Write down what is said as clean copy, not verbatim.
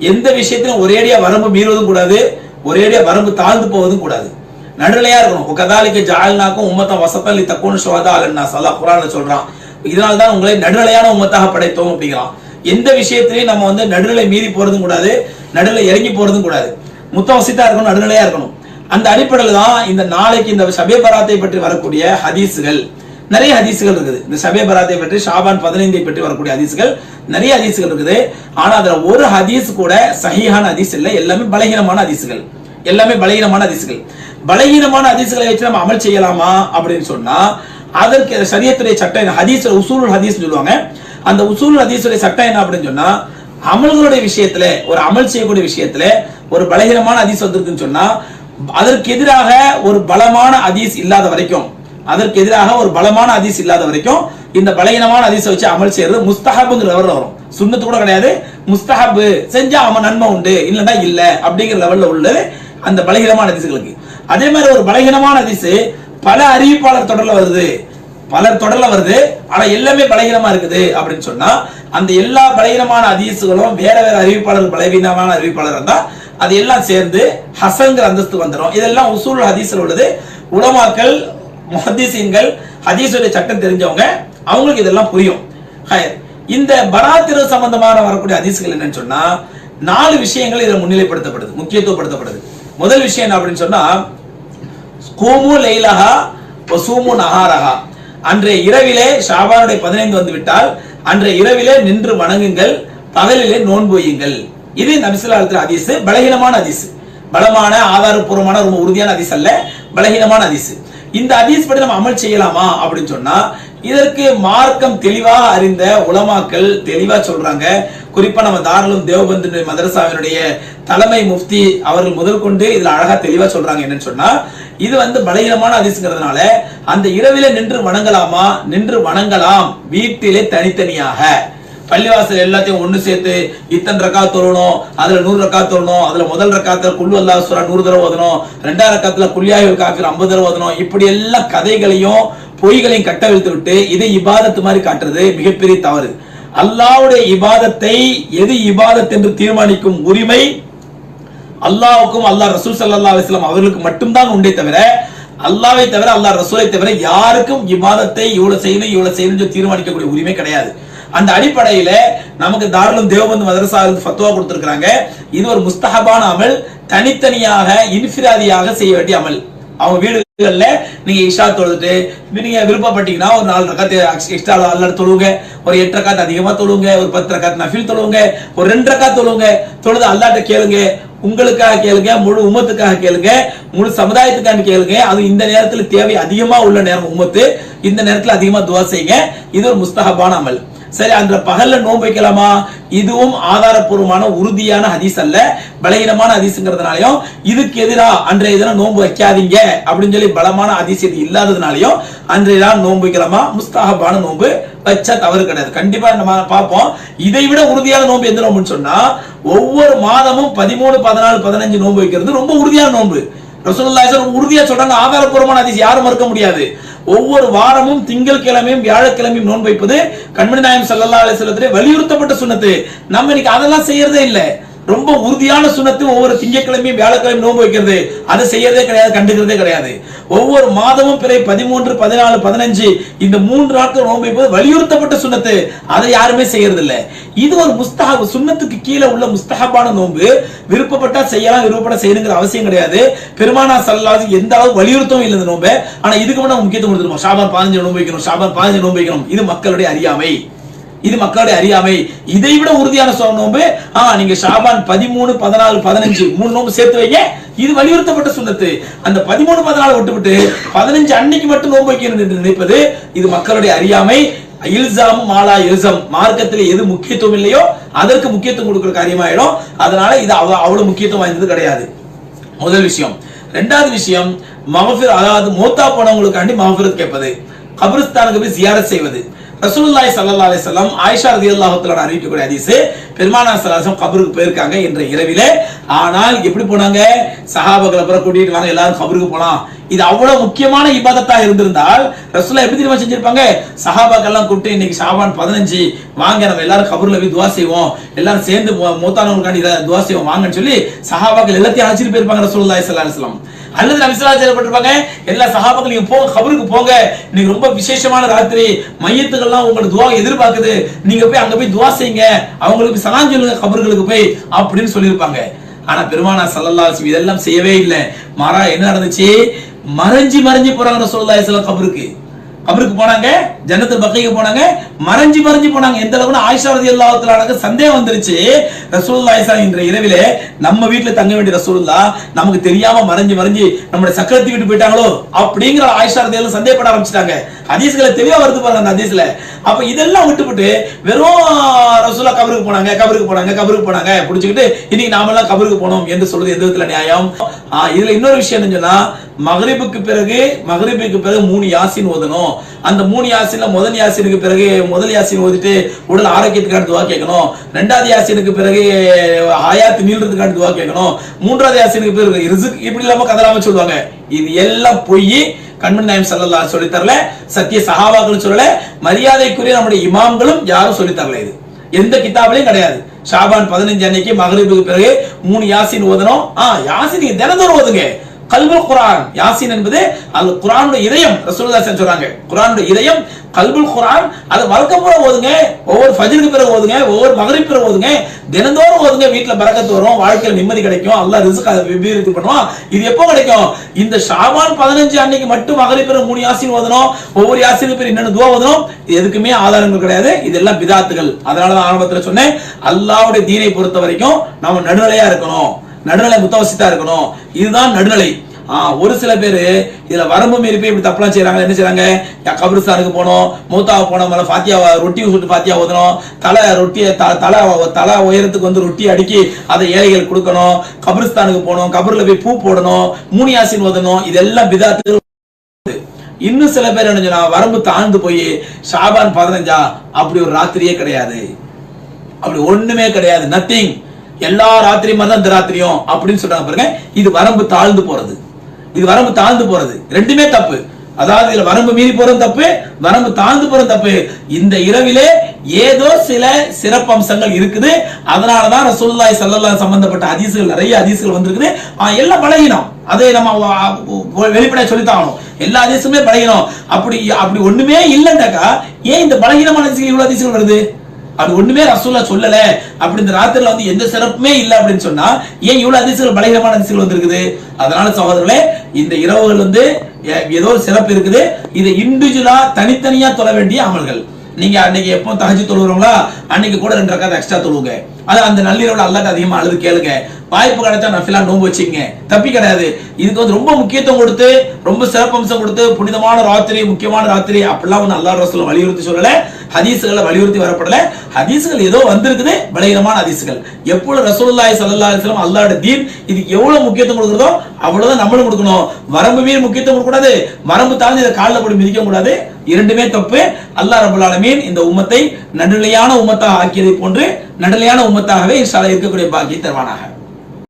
எந்த விஷயத்திலும் ஒரேடியா வரம்பு மீறுவதும் கூடாது, ஒரேடியா வரம்பு தாழ்ந்து போவதும் கூடாது. நடுநிலையா இருக்கணும். கதாலிக்க ஜால்னாக்கும் உம்மத்தம் வசத்தல் தக்குன்னு ஷுஹதா அலன்னாஸ் அல்லாஹ் குர்ஆன்ல சொல்றான். இதனால தான் உங்களை நடுநிலையான உம்மத்தாக படைத்தோம் அப்படிங்கிறான். எந்த விஷயத்திலையும் நம்ம வந்து நடுநிலை மீறி போறதும் கூடாது, நடுநிலை இறங்கி போறதும் கூடாது. முத்தவசித்தா இருக்கணும், நடுநிலையா இருக்கணும். அந்த அடிப்படையில் தான் இந்த நாளைக்கு இந்த ஷபே பராத்தை பற்றி வரக்கூடிய ஹதீஸுகள், நிறைய ஹதீஸுகள் இருக்குது. இந்த ஷபே பராத்தை பற்றி, ஷாபான் 15 பற்றி வரக்கூடிய ஹதீஸுகள் நிறைய ஹதீஸுகள் இருக்குது. ஆனா அதுல ஒரு ஹதீஸ் கூட சஹீஹான ஹதீஸ் இல்லை, எல்லாமே பலகீனமான ஹதீஸுகள், எல்லாமே பலகீனமான ஹதீஸுகள். பலகீனமான ஹதீஸ்களை வச்சு நம்ம அமல் செய்யலாமா அப்படின்னு சொன்னா, அதற்கு ஷரியத்துடைய சட்டம் ஹதீஸ் உசூலுல் ஹதீஸ் சொல்லுவாங்க. அந்த உசூலுல் ஹதீஸுடைய சட்டம் என்ன அப்படின்னு சொன்னா, அமல்களுடைய விஷயத்துல, ஒரு அமல் செய்யக்கூடிய விஷயத்துல ஒரு பலகீனமான ஹதீஸ் வந்திருக்குன்னு சொன்னா, அதற்கு எதிராக ஒரு பலமான ஹதீஸ் இல்லாத வரைக்கும், அதற்கு எதிராக ஒரு பலமான ஹதீஸ் இல்லாத வரைக்கும் இந்த பலகீனமான ஹதீஸை வச்சு அமல் செய்யறது முஸ்தஹப்ங்கிற லெவல்ல வரும். சுன்னத்து கூட கிடையாது, முஸ்தஹப் செஞ்சா அவன் நன்மை உண்டு, இல்லைன்னா இல்ல அப்படிங்கிற லெவல்ல உள்ளது அந்த பலகீனமான ஹதீஸ்களுக்கு. அதே மாதிரி ஒரு பலகீனமான ஹதீஸ் பல அறிவிப்பாளர் தொடர்ல வருது, பலர் தொடர்ல வருது, ஆனா எல்லாமே பலகீனமா இருக்குது அப்படின்னு சொன்னா, அந்த எல்லா பலகீனமான ஹதீஸ்களும் வேற வேற அறிவிப்பாளர், பலவீனமான அறிவிப்பாளர் இருந்தா அது எல்லாம் சேர்ந்து ஹசன்ங்கிற அந்தஸ்து வந்துடும். இதெல்லாம் உசூல் ஹதீஸ்ல உள்ளது. உலமாக்கள், முஹத்திஸீன்கள், ஹதீஸுடைய சட்டம் தெரிஞ்சவங்க, அவங்களுக்கு இதெல்லாம் புரியும். இந்த பராத்திர சம்பந்தமான வரக்கூடிய ஹதீஸ்கள் என்னன்னு சொன்னா, 4 விஷயங்கள் இதில் முன்னிலைப்படுத்தப்படுது, முக்கியத்துவப்படுத்தப்படுது. முதல் விஷயம் என்ன அப்படின்னு சொன்னா, கூமு லைலஹா வசூமு நஹாரஹா, அன்றைய இரவிலே ஷாபானுடைய 15 வந்து விட்டால் அன்றைய இரவிலே நின்று வணங்குங்கள், பகலிலே நோன்பு வையுங்கள். இது நபி ஸல்லல்லாஹு அலைஹி வஸல்லம் ஹதீஸ், பலகீனமான ஹதீஸ், பலமான ஆதாரபூர்வமான ரொம்ப உறுதியான ஹதீஸ் அல்ல, பலகீனமான ஹதீஸ். இந்த ஹதீஸ் படி நம்ம அமல் செய்யலாமா அப்படின்னு சொன்னா, இதற்கு மார்க்கம் தெளிவாக அறிந்த உலமாக்கள் தெளிவா சொல்றாங்க. குறிப்பா நம்ம தாருலும் தேவபந்து மதரசாவினுடைய தலைமை முஃப்தி அவர்கள் முதல் கொண்டு இதுல அழகா தெளிவா சொல்றாங்க. என்னன்னு சொன்னா, இது வந்து பலகீனமான ஹதீஸ்ங்கிறதுனால அந்த இரவிலே நின்று வணங்கலாமா, நின்று வணங்கலாம், வீட்டிலே தனித்தனியாக. பள்ளிவாசல் எல்லாத்தையும் ஒண்ணு சேர்த்து இத்தனை ரக்காத் தொழணும், அதுல 100 ரக்காத் தொழணும், அதுல முதல் ரக்காத்துல குல்லு அல்லாஹ் சூரா 100 தடவை ஓதணும், 2ஆம் ரக்காத்துல குல்யாயுல் காஃபிர் 50 தடவை ஓதணும், இப்படி எல்லாம் கதைகளையும் பொய்களையும் கட்டவிழ்த்து விட்டு இதை இபாதத்து மாதிரி காட்டுறது மிகப்பெரிய தவறு. அல்லாஹ்வுடைய இபாதத்தை எது இபாதத் என்று தீர்மானிக்கும் உரிமை அல்லாஹ்வுக்கும் அல்லாஹ் ரசூல் ஸல்லல்லாஹு அலைஹி வஸல்லம் அவர்களுக்கு மட்டும்தான் உண்டே தவிர, அல்லாஹ்வை தவிர, அல்லாஹ் ரசூலை தவிர யாருக்கும் இபாதத்தை இவ்வளவு செய்யணும் தீர்மானிக்கக்கூடிய உரிமை கிடையாது. அந்த அடிப்படையில நமக்கு தாருலும் தேவபந்து மதரசா ஃபத்வா கொடுத்திருக்காங்க, இது ஒரு முஸ்தஹபான அமல், தனித்தனியாக இன்ஃபிராதியாக செய்ய வேண்டிய அமல். அவங்க வீடுகள்ல நீங்க இஷா தொழுதுட்டு நீங்க விருப்பப்பட்டீங்கன்னா ஒரு 4 ரக்காத் எக்ஸ்ட்ரா அல்லாஹ் தொழுவுங்க, ஒரு 8 ரக்காத் அதிகமா தொழுவுங்க, ஒரு 10 ரக்காத் நஃபில் தொழுவுங்க, ஒரு 2 ரக்காத் தொழுவுங்க, தொழுது அல்லாஹ்ட்ட கேளுங்க, உங்களுக்காக கேளுங்க, முழு உம்மத்துக்காக கேளுங்க, முழு சமுதாயத்துக்காக கேளுங்க. அது இந்த நேரத்துல தேவை அதிகமா உள்ள நேரம் உம்மத்து, இந்த நேரத்துல அதிகமா துஆ செய்யுங்க. இது ஒரு முஸ்தஹபான அமல். சரி, அந்த பகல்ல நோன்பு வைக்கலாமா? இதுவும் ஆதாரப்பூர்வமான உறுதியான ஹதீஸ் அல்ல, பலகீனமான ஹதீஸ்ங்கிறதுனாலயும், இதுக்கு எதிரா அன்றைய தினம் நோன்பு வைக்காதீங்க அப்படின்னு சொல்லி பலமான ஹதீஸ் இது இல்லாததுனாலயும் அன்றைய தினம் நோன்பு வைக்கலாமா? முஸ்தஹபான நோன்பு வச்சா தவறு கிடையாது. கண்டிப்பா நம்ம பார்ப்போம். இதை விட உறுதியான நோன்பு எந்த நோம்புன்னு சொன்னா, ஒவ்வொரு மாதமும் 13, 14, 15 நோன்பு வைக்கிறது ரொம்ப உறுதியான நோன்பு. ரசூலுல்லாஹி ஸல்லல்லாஹு அலைஹி வஸல்லம் உறுதியா சொல்றாங்க, ஆதாரப்பூர்வமான ஹதீஸ் யாரும் மறுக்க முடியாது. ஒவ்வொரு வாரமும் திங்கள் கிழமையும் வியாழக்கிழமையும் நோன்பு வைப்பது கண்மணி நாயகம் ஸல்லல்லாஹு அலைஹி வஸல்லத்திலே வலியுறுத்தப்பட்ட சுன்னத்து. நம்ம இன்னைக்கு அதெல்லாம் செய்யறதே இல்ல. ரொம்ப உறுதியான சுன்னத்து ஒவ்வொரு திங்கட்கிழமையும் வியாழக்கிழமையும் நோன்பு வைக்கிறது, அதை செய்யறதே கிடையாது, கண்டுக்கிறதே கிடையாது. ஒவ்வொரு மாதமும் பிறை 13, 14, 15 இந்த 3 நாட்கள் நோன்பு வைப்பது வலியுறுத்தப்பட்ட சுன்னத்து, அதை யாருமே செய்யறது இல்ல. இது ஒரு முஸ்தஹப், சுன்னத்துக்கு கீழே உள்ள முஸ்தஹபான நோன்பு. விருப்பப்பட்டா செய்யலாம், விருப்பப்பட்ட செய்யணுங்கிற அவசியம் கிடையாது. பெருமானார் ஸல்லல்லாஹு அலைஹி எந்த அளவு வலியுறுத்தவும் இல்லை இந்த நோன்பை. ஆனா இதுக்கு முன்னாடி முக்கியத்துவம் கொடுத்துருவோம், ஷாபான் 15 நோன்பு வைக்கணும், ஷாபான் 15 நோன்பு வைக்கணும். இது மக்களுடைய அறியாமை, இது மக்களுடைய அறியாமை. இதை விட உறுதியான நோன்பு, நீங்க ஷாபான் 13, 14, 15 3 நோன்பு சேர்த்து வைங்க, இது வலியுறுத்தப்பட்ட சுன்னத்து. அந்த 13, 14 விட்டுவிட்டு 15 அன்னைக்கு மட்டும் நோன்பு வைக்கணும் என்று நினைப்பது இது மக்களுடைய அறியாமை. இல்சாம் மாலா இல்சம், மார்க்கத்தில் எது முக்கியத்துவம் இல்லையோ அதற்கு முக்கியத்துவம் கொடுக்கிற காரியமாயிடும். அதனால இது அவ்வளவு முக்கியத்துவம் வாய்ந்தது கிடையாது. முதல் விஷயம். இரண்டாவது விஷயம், மகஃபிர், அதாவது மௌத்தா போனவங்களுக்காண்டி மகஃபிரத் கேட்பது, கபிரிஸ்தானுக்கு போய் ஜியாரத் செய்வது. ரசூலுல்லாஹி ஸல்லல்லாஹு அலைஹி வஸல்லம் ஆயிஷா রাদিয়াল্লাহு தஆலா அறிவிக்கக்கூடிய ஹதீஸ், பெருமானார் ஸல்லல்லாஹு அலைஹி வஸல்லம் கபருக்கு போயிருக்காங்க என்ற இரவிலே. ஆனால் எப்படி போனாங்க? சஹாபாக்களை அப்புறம் கூட்டிட்டு வாங்க எல்லாரும் கபருக்கு போலாம். இது அவ்வளவு முக்கியமான இபாதத்தா இருந்திருந்தால் ரசூலுல்லாஹ் எப்படி தெரியுமா செஞ்சிருப்பாங்க? சஹாபாக்கள் எல்லாம் கூப்பிட்டு இன்னைக்கு ஷாபான் 15 வாங்க நம்ம எல்லாரும் கபர்ல போய் துஆ செய்வோம், எல்லாரும் சேர்ந்து மூத்தானவங்களுக்காண்டி துஆ செய்வோம் வாங்கன்னு சொல்லி சஹாபாக்கள் எல்லாத்தையும் அழைச்சிட்டு போயிருப்பாங்க ரசூலுல்லாஹி ஸல்லல்லாஹு அலைஹி வஸல்லம். அல்லது நபி ஸல்லல்லாஹு அலைஹி வஸல்லம் எல்லா சஹாபாக்கள் நீங்க போங்க கபருக்கு போங்க, இன்னைக்கு ரொம்ப விசேஷமான ராத்திரி, மையத்துக்கெல்லாம் உங்களோட துஆ எதிர்பார்க்குது, நீங்க போய் அங்க போய் துஆ செய்யுங்க, அவங்களுக்கு சலாம் சொல்லுங்க கபர்களுக்கு போய் அப்படின்னு சொல்லியிருப்பாங்க. ஆனா பெருமானார் ஸல்லல்லாஹு அலைஹி வஸல்லம் இதெல்லாம் செய்யவே இல்லை. மாறா என்ன நடந்துச்சு? மறைஞ்சி மறைஞ்சி போறாங்க ரசூலுல்லாஹி ஸல்லல்லாஹு அலைஹி வஸல்லம் கபருக்கு போனாங்க, ஜன்னத்துல் பக்கீக்கு போனாங்க, மறைஞ்சி மறைஞ்சி போனாங்க. எந்த அளவுக்கு ஆயிஷா রাদিয়াল্লাহு தஆலா சந்தேகம் வந்துருச்சு, ரசூலுல்லாஹி ஸல்லல்லாஹு அலைஹி வஸல்லம் இந்த இரவிலே நம்ம வீட்ல தங்க வேண்டிய ரசூலுல்லாஹ் நமக்கு தெரியாம மறைஞ்சி மறைஞ்சி நம்மள சக்கரத்தி விட்டு போயிட்டாங்களோ அப்படிங்கிற ஆயிஷா রাদিয়াল্লাহு சந்தேகப்பட ஆரம்பிச்சிட்டாங்க. ஹதீஸ்களை தெளிவா வருது பாருங்க அந்த ஹதீஸ்ல. அப்ப இதெல்லாம் விட்டுவிட்டு வெறும் ரசூலுல்லாஹ் கபருக்கு போனாங்க கபருக்கு போனாங்க கபருக்கு போனாங்க புடிச்சிட்டு இன்னைக்கு நாம எல்லாம் கபருக்கு போனோம் என்று சொல்றது எந்த விதத்துல நியாயம்? இதுல இன்னொரு விஷயம் என்ன சொன்னா, மக்ரிபுக்கு பிறகு 3 யாசின் ஓதணும். அந்த 3 யாசின்ல முதல் யாசினுக்கு பிறகு முதல் யாசின் ஓதிட்டு உடல் ஆரோக்கியத்துக்கான துஆ கேட்கணும். இரண்டாவது யாசினுக்கு பிறகு ஹயாத் நீள்றதுக்கான துஆ கேட்கணும். மூன்றாவது யாசினுக்கு பிறகு ரிஸ்க் இப்படி இல்லாம கதலாம சொல்லுவாங்க. இது எல்லாம் பொய். கண்மணி நாயகம் ஸல்லல்லாஹு அலைஹி சொல்லி தரல, சத்திய சஹாபாக்கள் சொல்லல, மரியாதைக்குரிய நம்முடைய இமாம்களும் யாரும் சொல்லி தரல. இது எந்த கிதாபிலையும் கிடையாது. ஷாபான் 15 அன்னைக்கு மக்ரிபுக்கு பிறகு 3 யாசின் ஓதணும். யாசின் தினந்தோறும் ஓதுங்க. கல்புல் குர்ஆன், யாசின் என்பது அல் குர்ஆனுடைய இதயம். ரசூலுல்லாஹி ஸல்லல்லாஹு அலைஹி சொல்றாங்க குர்ஆனுடைய இதயம் கல்புல் குர்ஆன். அது வழக்கம்போல ஓதுங்க. ஒவ்வொரு ஃபஜ்ருக்கு பிறகு ஓதுங்க, ஒவ்வொரு மக்ரிப் பிறகு ஓதுங்க, தினந்தோறும் ஓதுங்க. வீட்ல பரக்கத் வரும், வாழ்க்கையில நிம்மதி கிடைக்கும், அல்லாஹ் ரிஸ்க் விபீரித்து பண்ணுவான். இது எப்போ கிடைக்கும்? இந்த ஷாபான் 15 அன்னைக்கு மட்டும் மக்ரிப் பிறகு 3 யாசின் ஓதணும், ஒவ்வொரு யாசினுக்கு பிறகு என்னென்ன துஆ ஓதணும். இது எதுக்குமே ஆதாரங்கள் கிடையாது. இதெல்லாம் பிதாத்துகள். அதனால தான் ஆரம்பத்துல சொன்னேன், அல்லாஹ்வுடைய தீனை பொறுத்த வரைக்கும் நாம நடுநிலையா இருக்கணும், நடுநிலை முத்தவசித்தா இருக்கணும். இதுதான் நடுநிலை. ஒரு சில பேரு இதுல வரம்பு மீறி போய் இப்படி தப்பலாம் செய்யறாங்க. என்ன செய்யறாங்க? கபிரிஸ்தானுக்கு போனோம், மூத்தாவை போனோம், ஃபாத்தியா ரொட்டி சுட்டு ஃபாத்தியா ஓதணும், தலை உயரத்துக்கு வந்து ரொட்டி அடுக்கி அதை ஏழைகள் கொடுக்கணும், கபிரிஸ்தானுக்கு போனோம், கபர்ல போய் பூ போடணும், 3 யாசின் ஓதணும். இதெல்லாம் பிதாத்துகள். இன்னும் சில பேர் என்ன சொன்னா, வரம்பு தாழ்ந்து போய் ஷாபான் 15 அப்படி ஒரு ராத்திரியே கிடையாது, அப்படி ஒண்ணுமே கிடையாது, நத்திங், எல்லா ராத்திரியும் தான் இந்த ராத்திரியும் அப்படின்னு சொல்றாங்க பாருங்க. இது வரம்பு தாழ்ந்து போறது, இது வரம்பு தாழ்ந்து போறது, ரெண்டுமே தப்பு. அதாவது இதுல வரம்பு மீறி போறது தப்பு, வரம்பு தாழ்ந்து போறது தப்பு. இந்த இரவிலே ஏதோ சில சிறப்பு அம்சங்கள் இருக்குது. அதனாலதான் ரசூலுல்லாஹி ஸல்லல்லாஹு அலைஹி சம்பந்தப்பட்ட ஹதீஸ்கள் நிறைய ஹதீஸ்கள் வந்திருக்குது. எல்லாம் பலகீனம், அதை நம்ம வெளிப்படையா சொல்லித்தான் ஆகணும். எல்லா ஹதீஸுமே பலகீனம். அப்படி ஒண்ணுமே இல்லைன்னாக்கா ஏன் இந்த பலகீனமான ஹதீஸ்கள் இவ்வளவு ஹதீஸ்கள் வருது? அது ஒண்ணுமே ரசூலுல்லாஹ் சொல்லல, அப்படி இந்த ராத்திரில வந்து எந்த சிறப்புமே இல்ல அப்படின்னு சொன்னா ஏன் இவ்வளவு அதிசயங்கள் பலகீனமான அதிசயங்கள் வந்திருக்குது? அதனால சகோதரர்களே, இந்த இரவுகள் வந்து ஏதோ ஒரு சிறப்பு இருக்குது. இதை இண்டிவிஜுவலா தனித்தனியா தொழ வேண்டிய அமல்கள். நீங்க அன்னைக்கு எப்போ தஹஜ்ஜுத் தொழுகிறோங்களா அன்னைக்கு கூட 2 ரக்காத் எக்ஸ்ட்ரா தொழுவுங்க. அது அந்த நள்ளிரவுல அல்லாஹ்ட்ட அதிகமா அழுது கேளுங்க. வாய்ப்பு கிடைச்சா நஃபிலா நோன்பு வச்சுங்க, தப்பி கிடையாது. இதுக்கு வந்து ரொம்ப முக்கியத்துவம் கொடுத்து ரொம்ப சிறப்பம்சம் கொடுத்து புனிதமான ராத்திரி முக்கியமான ராத்திரி அப்படிலாம் வந்து அல்லாஹ் ரசூல் வலியுறுத்தி சொல்லல, ஹதீஸ்களை வலியுறுத்தி வரப்படல. ஹதீஸ்கள் ஏதோ வந்திருக்குது, பலகீனமான ஹதீஸ்கள். எப்பொழுது ரசூலுல்லாஹி ஸல்லல்லாஹு அலைஹி வஸல்லம் அல்லாஹ்வுடைய தீன் இதுக்கு எவ்வளவு முக்கியத்துவம் கொடுக்குறதோ அவ்வளவுதான் நம்மளும் கொடுக்கணும். வரம்பு மீறி முக்கியத்துவம் கொடுக்க கூடாது, வரம்பு தாண்டி இதை காலில் போட்டு மிதிக்க கூடாது. இரண்டுமே தப்பு. அல்லாஹ் ரப்பல் ஆலமீன் இந்த உம்மத்தை நடுநிலையான உம்மத்தாக ஆக்கியதை போன்று நடுநிலையான உம்மத்தாகவே இன்ஷா அல்லாஹ் இருக்கக்கூடிய பாக்கியம் தருவானாக.